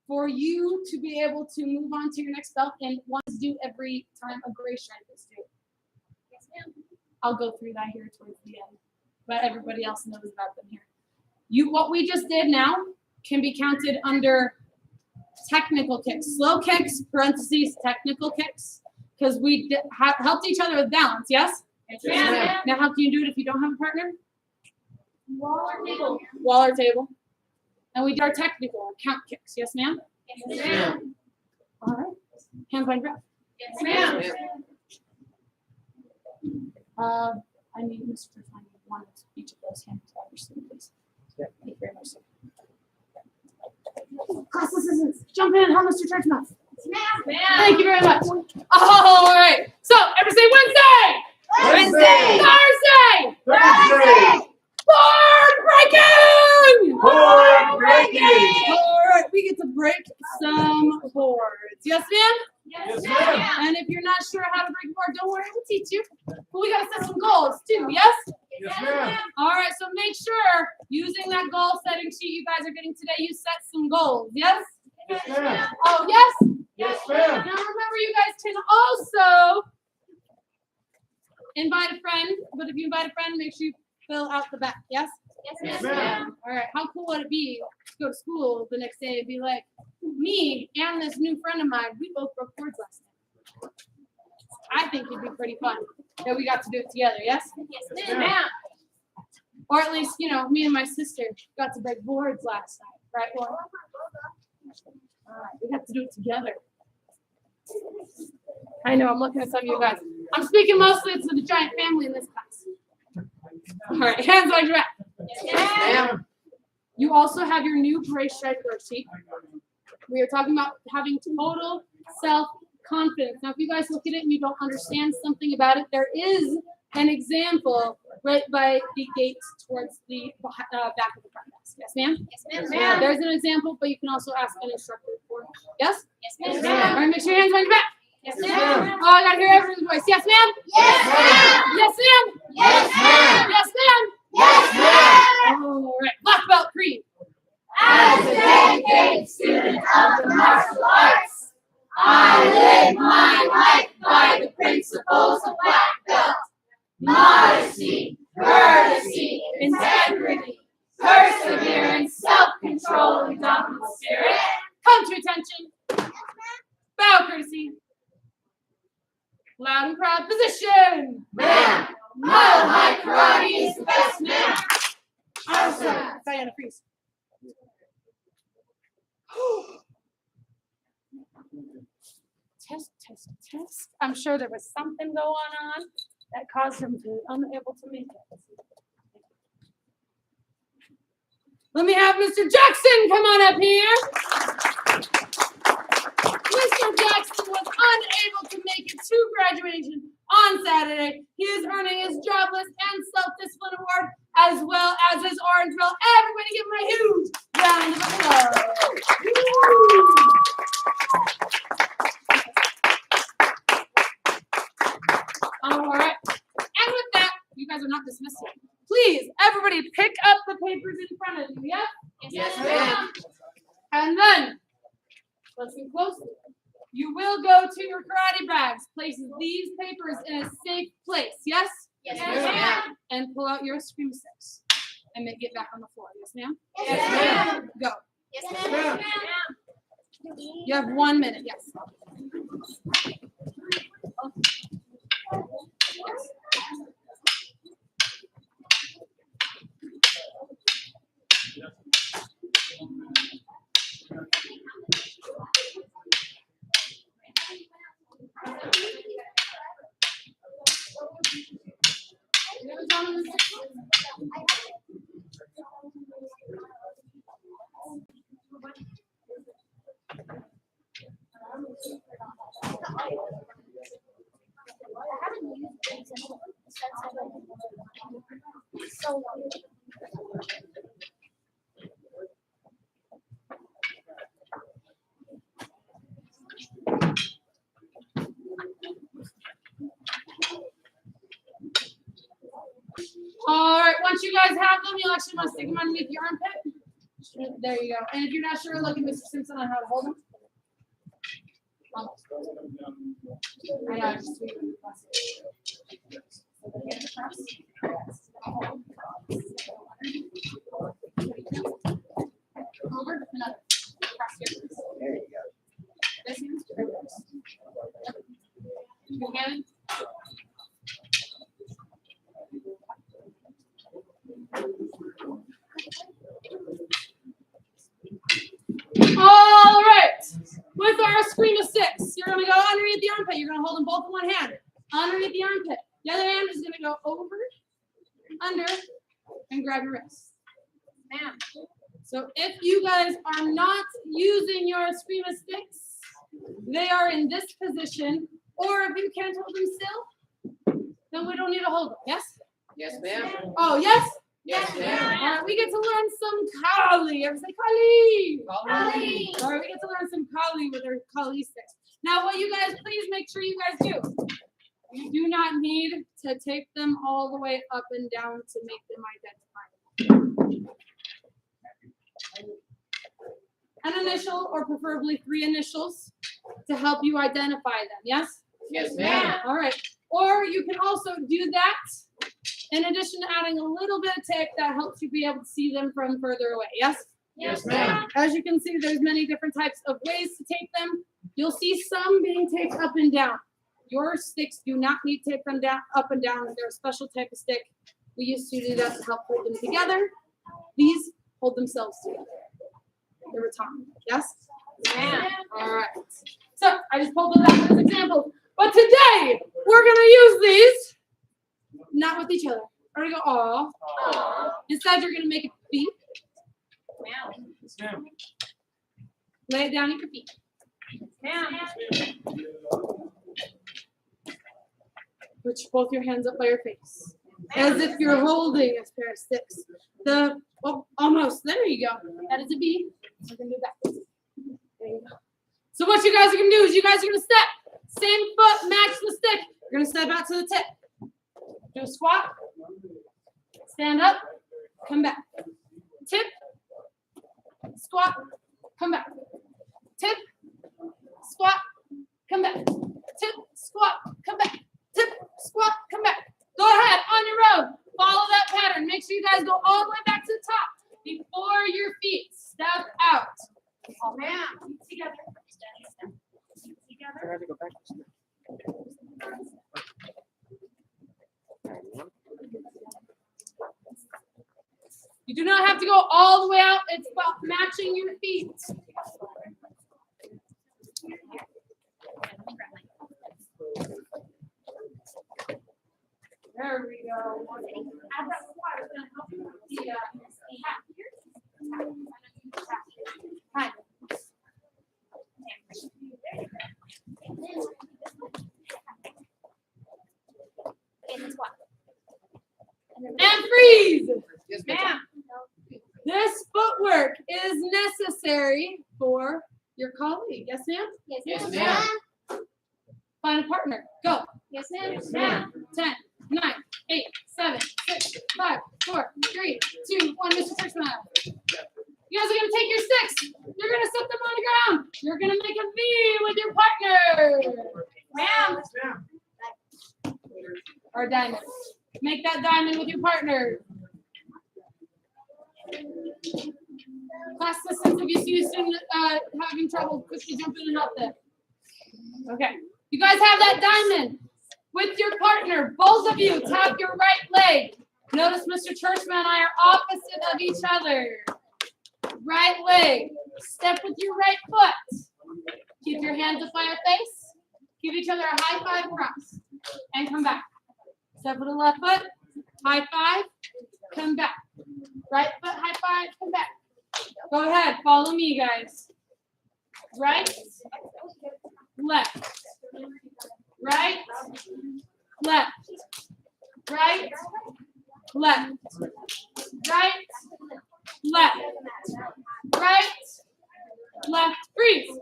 for you to be able to move on to your next belt and once do every time a gray stripe is due. Yes, ma'am. I'll go through that here towards the end, but everybody else knows about them here. What we just did now can be counted under technical kicks. Slow kicks, parentheses, technical kicks, because we helped each other with balance, yes? Yes, ma'am. Now how can you do it if you don't have a partner? Wall or table. Wall or table. And we did our technical count kicks, yes, ma'am? Yes, ma'am. All right. Hands behind your back. Yes, ma'am. ma'am. I need Mr. Fine one of each of those hands out your sleeve, please. Thank you very much, sir. Class assistants, jump in and help Mr. Churchmouth. Ma'am. Thank you very much. All right. So, everybody say Wednesday. Thursday. Thursday. Board breaking. Board breaking. All right, we get to break some boards. Yes, ma'am? Yes, ma'am. And if you're not sure how to break a board, don't worry, we'll teach you. But we got to set some goals too, yes? Yes, ma'am. All right, so make sure using that goal setting sheet you guys are getting today, you set some goals, yes? Yes, ma'am. Oh, yes? Yes, ma'am. Now remember, you guys can also invite a friend, but if you invite a friend, make sure you fill out the back, yes? Yes, ma'am. All right, how cool would it be to go to school the next day and be like, me and this new friend of mine, we both broke boards last night. I think it'd be pretty fun that we got to do it together, yes? Yes, ma'am. Or at least, you know, me and my sister got to break boards last night, right? Well, all right, we got to do it together. I know, I'm looking at some of you guys. I'm speaking mostly to the giant family in this class. All right, hands on your back. Yes, ma'am. You also have your new gray stripe worksheet. We are talking about having total self-confidence. Now, if you guys look at it and you don't understand something about it, there is an example right by the gate towards the back of the front desk. Yes, ma'am? Yes, ma'am. There's an example, but you can also ask an instructor for it. Yes? Yes, All ma'am. right, make sure your hands are on your back. Yes, Oh, I gotta hear everyone's voice. Yes, ma'am? Yes, ma'am. Yes, ma'am? Yes, ma'am. Yes, ma'am? Yes, ma'am. All right, black belt creed. As a dedicated student of the martial arts, I live my life by the principles of black belt. Modesty, courtesy, integrity, perseverance, self-control, and dominant spirit. Come to attention. Bow courtesy. Loud and proud position. Ma'am, mile high karate is the best, ma'am. Awesome. Diana, freeze. Test, test, test. I'm sure there was something going on that caused him to be unable to make it. Let me have Mr. Jackson come on up here. Mr. Jackson was unable to make it to graduation on Saturday. He is earning his jobless and self-discipline award as well as his orange belt. Everybody give him a huge round of applause. All right. And with that, you guys are not dismissed yet. Please, everybody, pick up the papers in front of you, yeah? Yes, ma'am. And then, listen closely. You will go to your karate bags, place these papers in a safe place, yes? Yes, ma'am. And pull out your ice cream sticks and get back on the floor, yes, ma'am? Yes, ma'am. Go. Yes, ma'am. You have 1 minute, yes. All right, once you guys have them, you'll actually want to stick them underneath your armpit. There you go. And if you're not sure, look at Mr. Simpson on how to hold them. Almost. I know, I just over. Another. Cross here. There you go. This hand. Your hand. All right. with our scream of six. You're gonna go underneath the armpit. You're gonna hold them both in one hand. Underneath the armpit. The other hand is gonna go over, under, and grab your wrist. So if you guys are not using your scream of sticks, they are in this position. Or if you can't hold them still, then we don't need to hold them. Yes? Yes, ma'am. Oh, yes? Yes, ma'am. All right, we get to learn some Kali. Everybody say Kali. Kali. All right, we get to learn some Kali with our Kali sticks. Now, what you guys, please make sure you guys do. You do not need to tape them all the way up and down to make them identifiable. An initial, or preferably 3 initials, to help you identify them. Yes? Yes, ma'am. All right. Or you can also do that in addition to adding a little bit of tape that helps you be able to see them from further away. Yes? Yes, ma'am. As you can see, there's many different types of ways to tape them. You'll see some being taped up and down. Your sticks do not need tape them down, up and down. They're a special type of stick. We used to do that to help hold them together. These hold themselves together. They're atomic. Yes? Ma'am. All right. So I just pulled those out as examples. But today, we're going to use these, not with each other. We're going to go, aw. Instead, you're going to make a beat. Yes, ma'am. Lay it down at your feet. Put both your hands up by your face. As if you're holding a pair of sticks. Almost. There you go. That is a B. We're going to do that. There you go. So what you guys are going to do is you guys are going to step. Same foot, match the stick. You're going to step out to the tip. Do a squat. Stand up. Come back. Tip. Squat. Come back. Tip. Squat. Come back. Tip. Squat. Come back. Tip. Squat. Come back. Go ahead. On your own. Follow that pattern. Make sure you guys go all the way back to the top before your feet step out. Oh, man. Together. I have to go back. You do not have to go all the way out. It's about matching your feet. There we go. Add that squat. It's going to help you with the tap. Hi. And freeze. Yes, Ma'am. This footwork is necessary for your colleague. Yes, ma'am? Yes, ma'am. Find a partner. Go. Yes, ma'am. 10, 9, 8, 7, 6, 5, 4, 3, 2, 1. Mr. Churchman. You guys are going to take your sticks. You're going to set them on the ground. You're going to make a V with your partner. Ma'am. Or diamond. Make that diamond with your partner. Class assistants, if you see a student having trouble, quickly jump in and help them. Okay. You guys have that diamond with your partner. Both of you tap your right leg. Notice Mr. Churchman and I are opposite of each other. Right leg. Step with your right foot. Keep your hands up by your face. Give each other a high five across. And come back. Step with the left foot. High five. Come back. Right foot, high five. Come back. Go ahead. Follow me, guys. Right. Left. Right. Left. Right. Left. Right. Left. Right. Left. Freeze.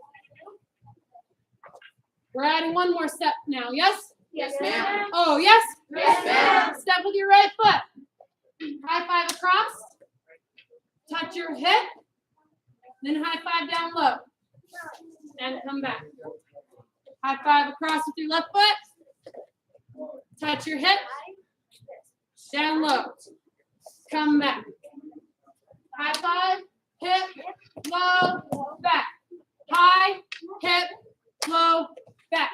We're adding one more step now. Yes? Yes, ma'am. Oh, yes? Yes, ma'am. Step with your right foot. High five across. Touch your hip. Then high five down low. And come back. High five across with your left foot. Touch your hip. Down low. Come back. High five. Hip. Low. Back. High. Hip. Low. Back.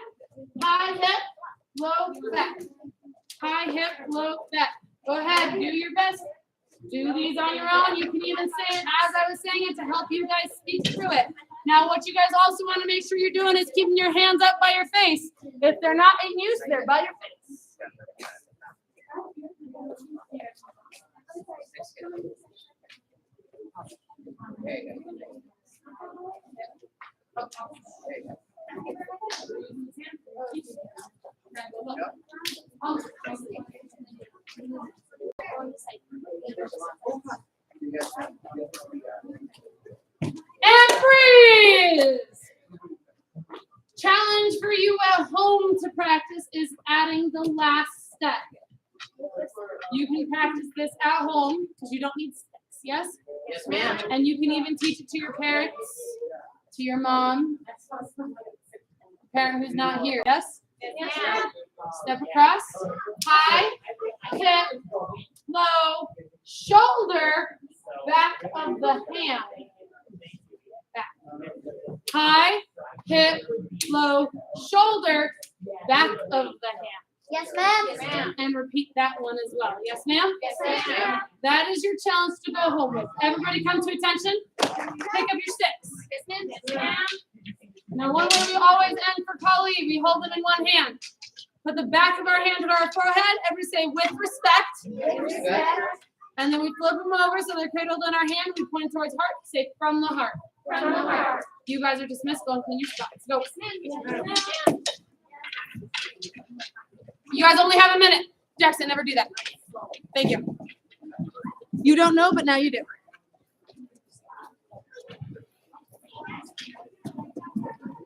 High hip. Low. Back. High hip. Low. Back. Go ahead. Do your best. Do these on your own. You can even say it as I was saying it to help you guys speak through it. Now, what you guys also want to make sure you're doing is keeping your hands up by your face. If they're not in use, they're by your face. And freeze! Challenge for you at home to practice is adding the last step. You can practice this at home because you don't need sticks, yes? Yes, ma'am. And you can even teach it to your parents, to your mom, parent who's not here, yes? Yes, ma'am. Step across, high, hip, low, shoulder, back of the hand. Back. High, hip, low, shoulder, back of the hand. Yes, ma'am. Yes, ma'am. And repeat that one as well. Yes, ma'am? Yes, ma'am. That is your challenge to go home with. Everybody come to attention. Pick up your sticks. Yes, ma'am. Yes, ma'am. Now, one way we always end for Kali, we hold them in one hand. Put the back of our hand to our forehead. Everybody say, with respect. And then we flip them over so they're cradled in our hand. We point towards heart. Say, from the heart. From the heart. You guys are dismissed. Go and clean your spots. Go. You guys only have a minute. Jackson, never do that. Thank you. You don't know, but now you do.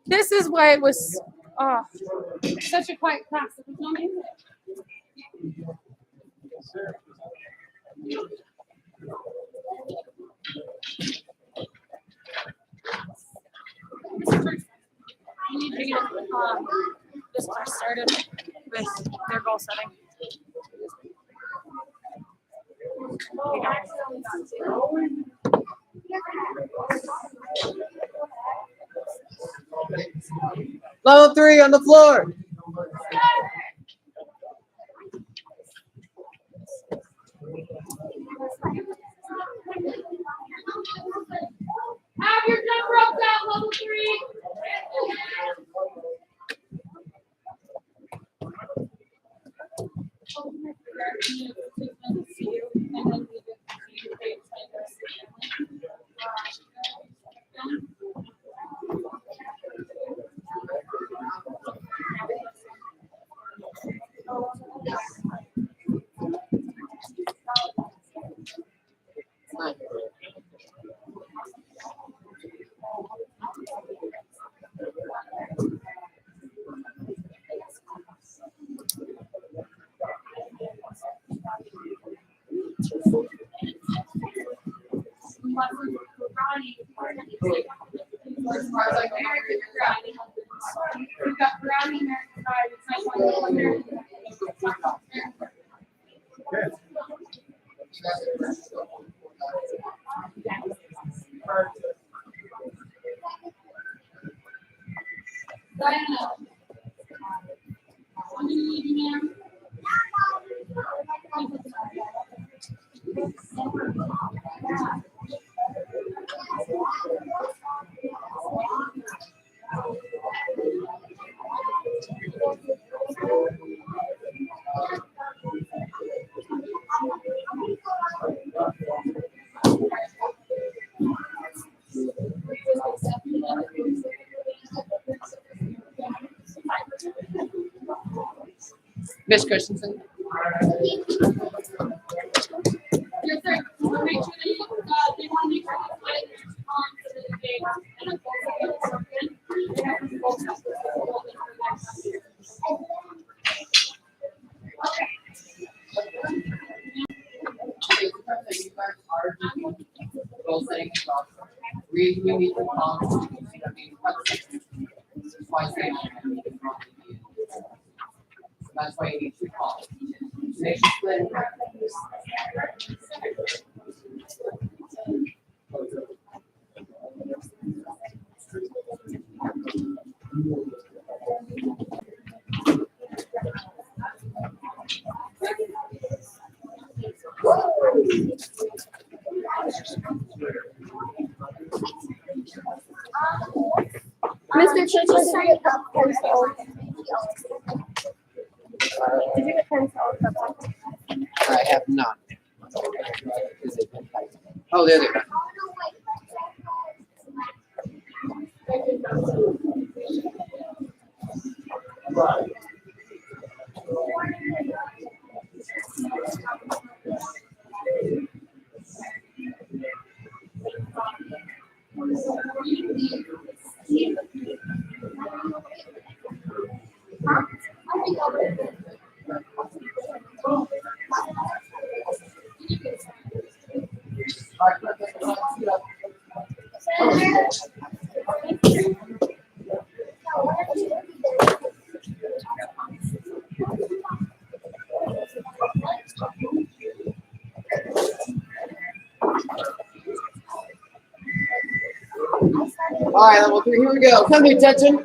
This is why it was such a quiet class. There was no music. You need to get this class started with their goal setting. Level 3 on the floor. Have your jump ropes out, level 3. We've got brownie, American pie, it's not one American Diana, I'm gonna need you, ma'am. Miss Christensen. Yes, sir. We'll make sure they want to make sure the flight is on for the day and That's why you need to call. Make sure split it. Mr. Teacher, did you get pencil? Did you get pencil? I have not. Is it? Oh, there they go. All right, level 3, here we go. Come to attention.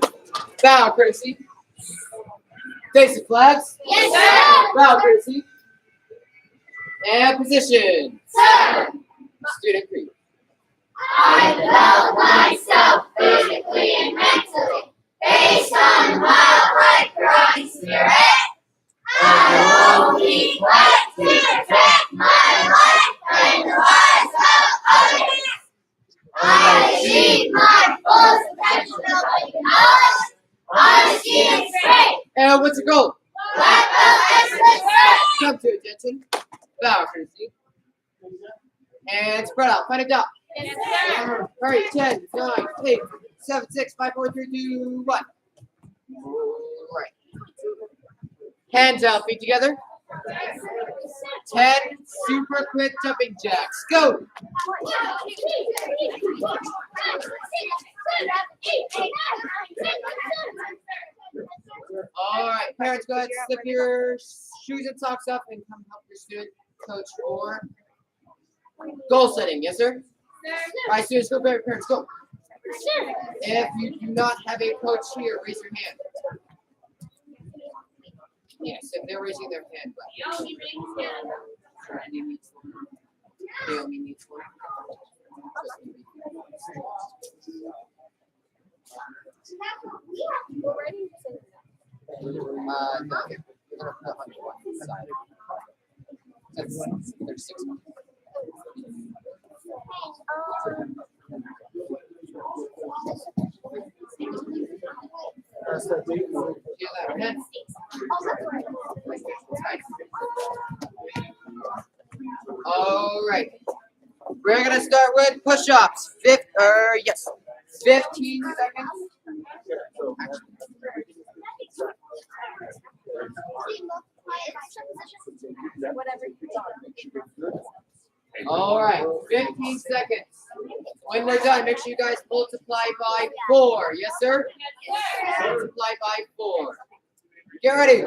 Bow, courtesy. Face the flags. Yes, sir. Bow, courtesy. And position. Sir. Student Creed. I develop myself physically and mentally based on the wildlife growing spirit. I won't be quiet to protect my life and the lives of others. I achieve my full potential by knowledge, honesty, and strength. And what's your goal? Let the excellence rise. Come to attention. Bow, courtesy. And spread out. Find a dot. Yes, sir. All right, 10, 9, 8, 7, 6, 5, 4, 3, 2, 1. All right. Hands out, feet together. 10 super quick jumping jacks. Go. All right, parents, go ahead, slip your shoes and socks up and come help your student coach for goal setting. Yes, sir? All right, students, go, parents, go. If you do not have a coach here, raise your hand. Yes, if they're raising their hand. Randy needs one. Naomi needs one. No, you're gonna put on one side. There's 6 months. Feel that head. All right. We're gonna start with push-ups. 15 seconds. All right, 15 seconds. When we're done, make sure you guys multiply by 4. Yes, sir? Multiply by 4. Get ready.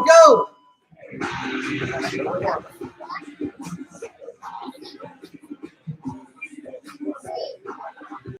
Go.